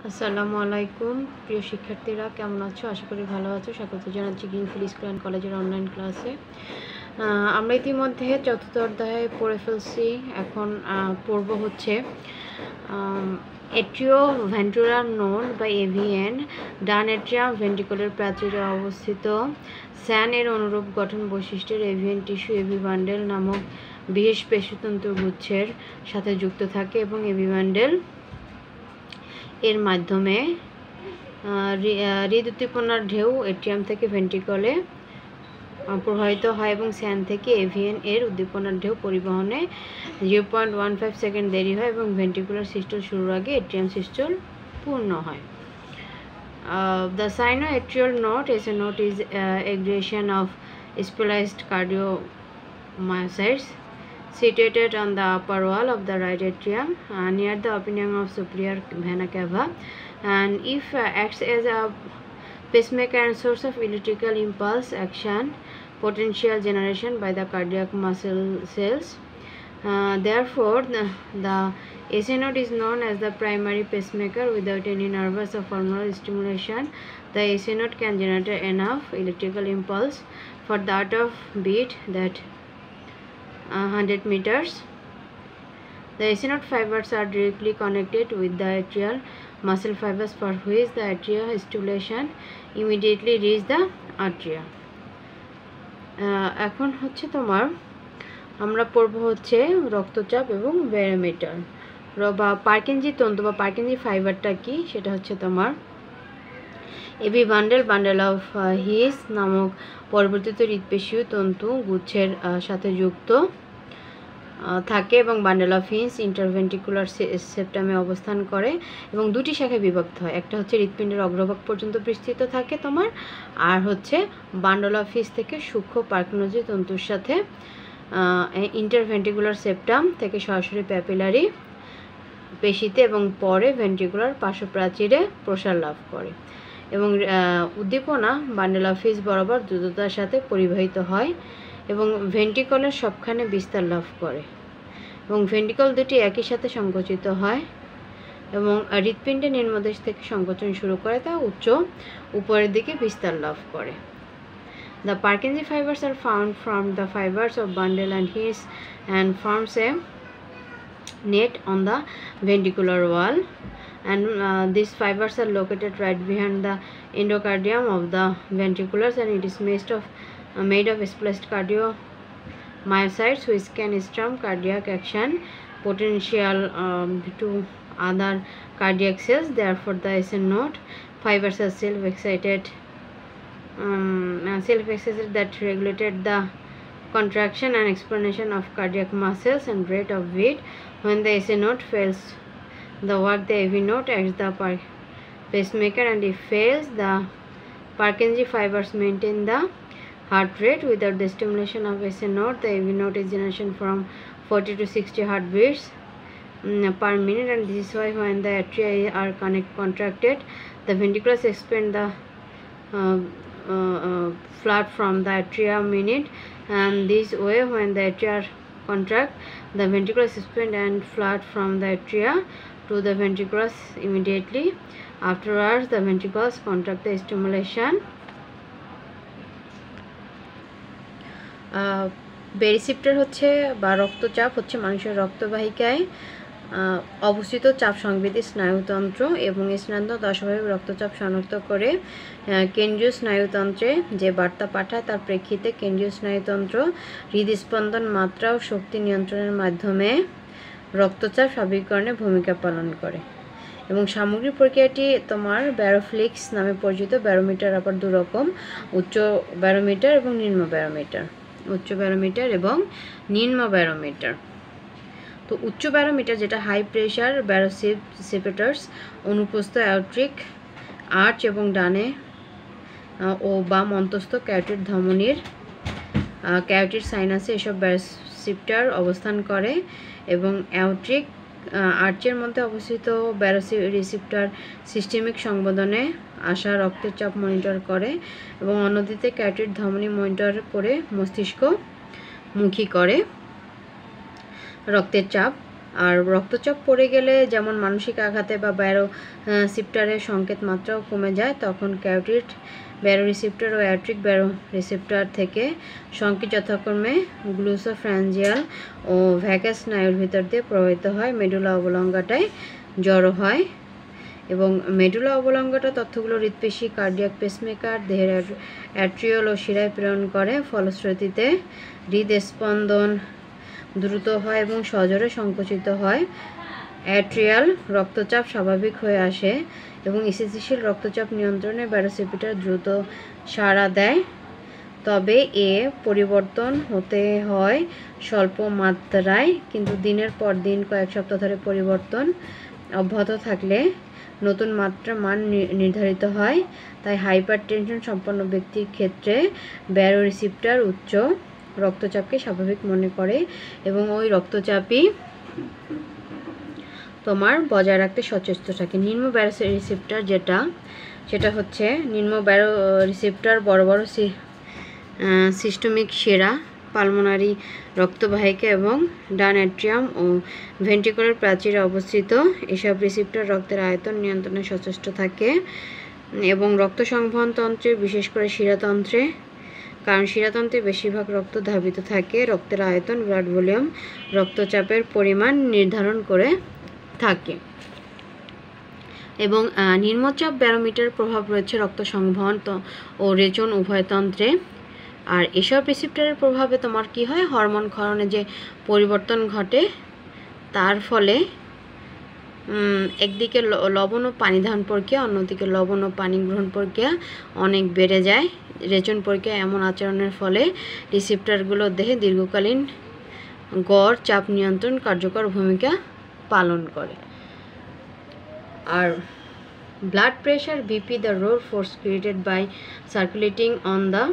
আসসালামু আলাইকুম প্রিয় শিক্ষার্থীরা, কেমন আছো? আশা করি ভালো আছো। স্বাগত জানাচ্ছি গ্রিনফিল্ড স্কুল অ্যান্ড কলেজের অনলাইন ক্লাসে। আমরা ইতিমধ্যে চতুর্থ অধ্যায়ে পড়ে ফেলছি। এখন পড়ব হচ্ছে এট্রিও ভেন্টুলার নোড বা এভিএন। ডান এট্রিয়াম ভেন্ট্রিকলের প্রাচীরে অবস্থিত স্যান এর অনুরূপ গঠন বৈশিষ্ট্যের এভিএন টিস্যু এভি বান্ডেল নামক বিশেষ পেশিতন্তু গুচ্ছের সাথে যুক্ত থাকে এবং এভি বান্ডেল এর মাধ্যমে হৃদউদ্দীপনার ঢেউ এট্রিয়াম থেকে ভেন্ট্রিকলে প্রবাহিত হয় এবং স্যান থেকে এভিএন এর উদ্দীপনার ঢেউ পরিবহনে 0.15 সেকেন্ড দেরি হয় এবং ভেন্ট্রিকুলার সিস্টল শুরুর আগে এট্রিয়াম সিস্টল পূর্ণ হয়। The sinoatrial node is a node is aggregation of specialized cardiomyocytes situated on the upper wall of the right atrium near the opening of superior vena cava, and if acts as a pacemaker and source of electrical impulse action potential generation by the cardiac muscle cells. Therefore, the AC node is known as the primary pacemaker. Without any nervous or hormonal stimulation, the AC node can generate enough electrical impulse for the rate of beat that 100 meters. The AC node fibers are directly connected with the atrial muscle fibers, for which the atrial stimulation immediately reach the atria. এখন হচ্ছে তোমার আমরা পড়ব হচ্ছে রক্তচাপ এবং barometer বা Purkinje তন্তু বা পার্কিনজি ফাইবারটা কি, সেটা হচ্ছে তোমার এভি বান্ডেল অফ হিস নামক পরিবর্তিত হৃৎপেশীয় তন্তু গুচ্ছের সাথে যুক্ত থাকে এবং বান্ডেল অফ হিস ইন্টারভেন্ট্রিকুলার সেপ্টামে অবস্থান করে এবং দুটি শাখায় বিভক্ত হয়। একটা হচ্ছে হৃৎপিণ্ডের অগ্রভাগ পর্যন্ত বিস্তৃত থাকে তোমার, আর হচ্ছে বান্ডেল অফ হিস থেকে সূক্ষ্ম পার্কিনজি তন্তুর সাথে ইন্টারভেন্ট্রিকুলার সেপ্টাম থেকে সরাসরি প্যাপিলারি পেশিতে এবং পরে ভেন্ট্রিকুলার পার্শ্বপ্রাচীরে প্রসার লাভ করে এবং উদ্দীপনা বান্ডেল অফ হিস বরাবর দ্রুততার সাথে পরিবাহিত হয় এবং ভেন্ট্রিকলের সবখানে বিস্তার লাভ করে এবং ভেন্ট্রিকল দুটি একই সাথে সংকুচিত হয় এবং হৃৎপিণ্ডের নিম্নদেশ থেকে সংকোচন শুরু করে তা উপরের দিকে বিস্তার লাভ করে। The Purkinje fibers are found from the fibers of bundle and his and forms a net on the ventricular wall, and these fibers are located right behind the endocardium of the ventriculars, and it is made of spliced cardiomyocytes which can strum cardiac action potential to other cardiac cells. Therefore, the SN node fibers are self-excited that regulated the contraction and expansion of cardiac muscles and rate of beat. When the AC node fails the work, the AV node acts the pacemaker, and if fails, the Purkinje fibers maintain the heart rate. Without the stimulation of AC node, the AV node is generation from 40 to 60 heartbeats per minute, and this is why when the atria are contracted, the ventriculars expand the flood from the atria minute, and this way when the atria contract, the ventriculars expand and flood from the atria to the ventriculars immediately. Afterwards, the ventricles contract the stimulation. বেরিসিপ্টর হচ্ছে বা রক্তচাপ হচ্ছে মানুষের রক্তবাহিকায় অবস্থিত চাপ সংবেদী স্নায়ুতন্ত্র এবং এই স্নায়ুতন্ত্র অস্বাভাবিক রক্তচাপ শনাক্ত করে কেন্দ্রীয় স্নায়ুতন্ত্রে যে বার্তা পাঠায় তার প্রেক্ষিতে কেন্দ্রীয় স্নায়ুতন্ত্র হৃদস্পন্দন মাত্রা ও শক্তি নিয়ন্ত্রণের মাধ্যমে রক্তচাপ স্বাভাবিককরণে ভূমিকা পালন করে এবং সামগ্রিক প্রক্রিয়াটি তোমার ব্যারোফ্লিক্স নামে পরিচিত। ব্যারোমিটার আবার দুরকম, উচ্চ ব্যারোমিটার এবং নিম্ন ব্যারোমিটার। উচ্চ ব্যারোমিটার এবং নিম্ন ব্যারোমিটার। তো উচ্চ ব্যারোমিটার যেটা হাই প্রেশার ব্যারোসিপেটার্স অনুপস্থ অ্যাওর্টিক আর্চ এবং ডানে ও বাম অন্তস্থ ক্যারোটিড ধমনীর ক্যারোটিড সাইনাসে এসব ব্যারোসিপ্টার অবস্থান করে এবং অ্যাওর্টিক আর্চের মধ্যে অবস্থিত ব্যারোরিসিপ্টার সিস্টেমিক সংবেদনে আসা রক্তের চাপ মনিটর করে এবং অন্যদিকে ক্যারোটিড ধমনী মনিটর করে মস্তিষ্ক মুখী করে রক্তের চাপ আর রক্তচাপ পড়ে গেলে যেমন মানসিক আঘাতে বা ব্যারোসিপ্টরের সংকেত মাত্রাও কমে যায়, তখন ক্যারোটিড ব্যারোরিসেপ্টর ও অ্যাট্রিক ব্যারোরিসেপ্টর থেকে সংকেত যথাক্রমে গ্লুসোফ্র্যাঞ্জিয়াল ও ভ্যাগাস স্নায়ুর ভিতর দিয়ে প্রবাহিত হয়, মেডুলা অবলঙ্গাটায় জড়ো হয়। এবং মেডুলা অবলঙ্গটা তথ্যগুলো হৃৎপেশি, কার্ডিয়াক পেসমেকার, দেহের অ্যাট্রিয়ল ও শিরায় প্রেরণ করে। ফলশ্রুতিতে হৃদস্পন্দন দ্রুত হয় এবং সজোরে সংকুচিত হয়। অ্যাট্রিয়াল রক্তচাপ স্বাভাবিক হয়ে আসে এবং স্থিতিশীল রক্তচাপ নিয়ন্ত্রণে ব্যারোসিপিটার দ্রুত সাড়া দেয়। তবে এ পরিবর্তন হতে হয় স্বল্প মাত্রায়, কিন্তু দিনের পর দিন কয়েক সপ্তাহ ধরে পরিবর্তন অব্যাহত থাকলে নতুন মান নির্ধারিত হয়। তাই হাইপারটেনশন সম্পন্ন ব্যক্তির ক্ষেত্রে ব্যারোরিসেপ্টর উচ্চ রক্তচাপকে স্বাভাবিক মনে করে এবং ওই রক্তচাপই তোমার বজায় রাখতে সচেষ্ট থাকে। নিম্ন ব্যারোরিসেপ্টর সেটা হচ্ছে নিম্ন ব্যারোরিসেপ্টর বড় বড় সিস্টেমিক শিরা, পালমোনারি রক্তবাহিকা এবং ডান অ্যাট্রিয়াম ও ভেন্ট্রিকুলার প্রাচীরে অবস্থিত। এসব রিসেপ্টর রক্তের আয়তন নিয়ন্ত্রণে সচেষ্ট থাকে এবং রক্ত সংবহন তন্ত্রে, বিশেষ করে শিরাতন্ত্রে, কারণ শিরাতন্ত্রে বেশিরভাগ রক্ত ধাবিত থাকে, রক্তের আয়তন, ব্লাড ভলিউম, রক্তচাপের পরিমাণ নির্ধারণ করে থাকে। এবং নিম্নচাপ ব্যারোমিটার প্রভাব রয়েছে রক্ত সংবহন ও রেচন উভয়তন্ত্রে। আর এসব রিসেপ্টরের প্রভাবে তোমার কি হয়, হরমোন ক্ষরণে যে পরিবর্তন ঘটে তার ফলে একদিকে লবণ ও পানি ধারণ প্রক্রিয়া, অন্যদিকে লবণ ও পানি গ্রহণ প্রক্রিয়া অনেক বেড়ে যায়। রেচন প্রক্রিয়া এমন আচরণের ফলে রিসেপ্টরগুলো দেহে দীর্ঘকালীন গড় চাপ নিয়ন্ত্রণ কার্যকর ভূমিকা পালন করে। আর blood pressure BP, the raw force created by circulating on the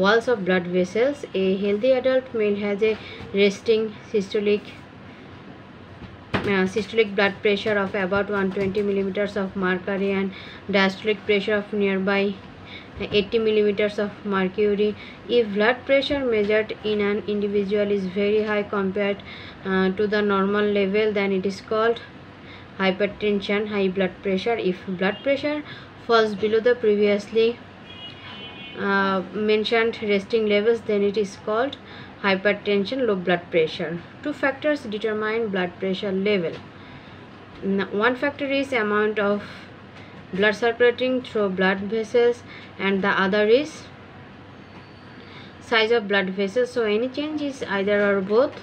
walls of blood vessels. A healthy adult male has a resting systolic blood pressure of about 120 millimeters of mercury and diastolic pressure of nearby 80 millimeters of mercury. If blood pressure measured in an individual is very high compared to the normal level, then it is called hypertension, high blood pressure. If blood pressure falls below the previously mentioned resting levels, then it is called hypertension, low blood pressure. Two factors determine blood pressure level. One factor is amount of blood circulating through blood vessels and the other is size of blood vessels. So any change is either or both.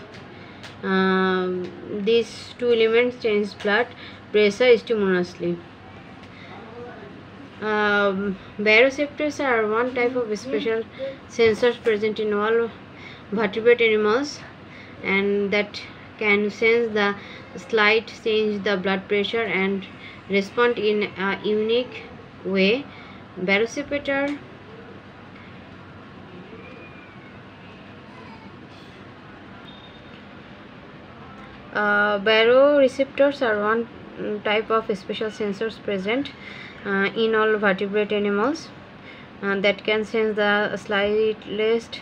These two elements change blood pressure instantaneously. Baroreceptors are one type of special sensors present in all vertebrate animals and that can sense the slight change the blood pressure and respond in a unique way. Baroreceptor baroreceptors are one type of special sensors present in all vertebrate animals that can sense the slightest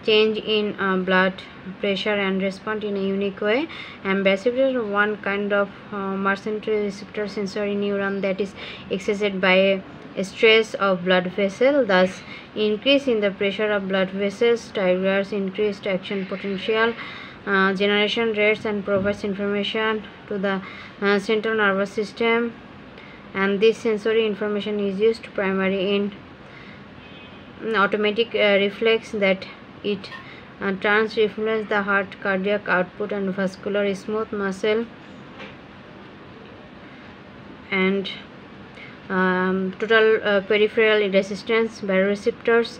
change in blood pressure and respond in a unique way. And baroreceptors are one kind of mercenary receptor sensory neuron that is excited by a stress of blood vessel. Thus, increase in the pressure of blood vessels triggers increased action potential, generation rates, and provides information to the central nervous system. And this sensory information is used primarily in automatic reflex that it turns to influence the heart, cardiac output, and vascular smooth muscle and total peripheral resistance. Baroreceptors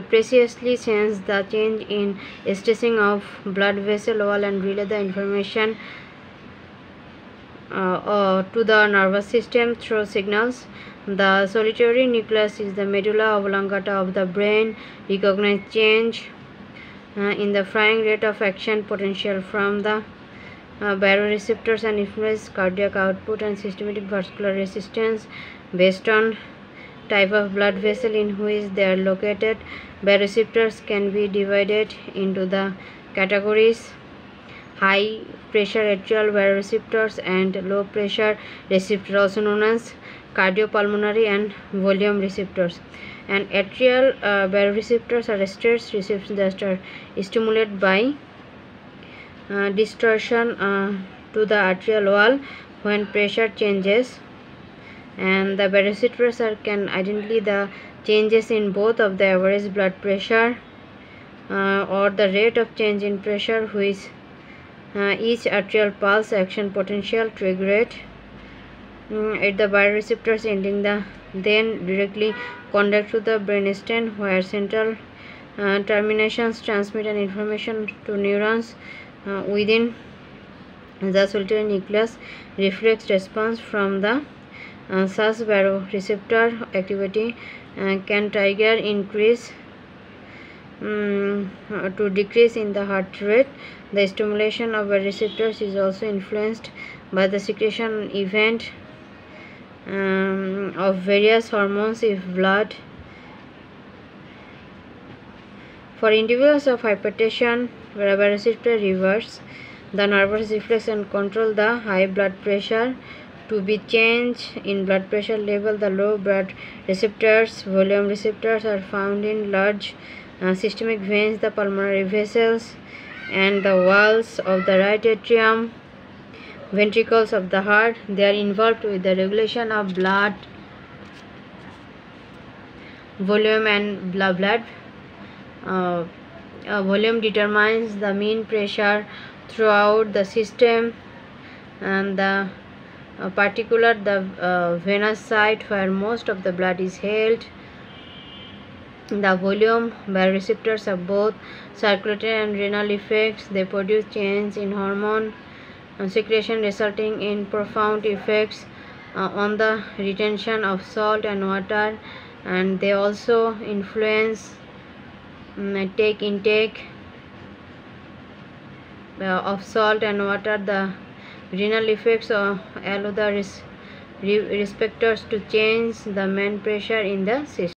preciously sense the change in stressing of blood vessel wall and relay the information to the nervous system through signals. The solitary nucleus is the medulla oblongata of the brain. Recognize change in the firing rate of action potential from the baroreceptors and influence cardiac output and systemic vascular resistance based on type of blood vessel in which they are located. Baroreceptors can be divided into the categories high pressure atrial baroreceptors and low pressure receptors, also known as cardiopulmonary and volume receptors. And atrial baroreceptors are stress receptors that are stimulated by distortion to the arterial wall when pressure changes, and the baroreceptors can identify the changes in both of the average blood pressure or the rate of change in pressure which each arterial pulse action potential triggered at the baroreceptors ending the then directly conduct to the brainstem, where central terminations transmit an information to neurons within the solitary nucleus. Reflex response from the such baroreceptor activity can trigger increase to decrease in the heart rate. The stimulation of baroreceptors is also influenced by the secretion event of various hormones. If blood for individuals of hypertension, baroreceptor reverse the nervous reflex and control the high blood pressure to be changed in blood pressure level. The low blood receptors, volume receptors, are found in large systemic veins, the pulmonary vessels, and the walls of the right atrium, ventricles of the heart. They are involved with the regulation of blood volume, and blood volume determines the mean pressure throughout the system, and the particular the venous site where most of the blood is held. The volume baroreceptors have both circulatory and renal effects. They produce change in hormone secretion, resulting in profound effects on the retention of salt and water, and they also influence intake of salt and water. The renal effects allow the receptors to change the mean pressure in the system.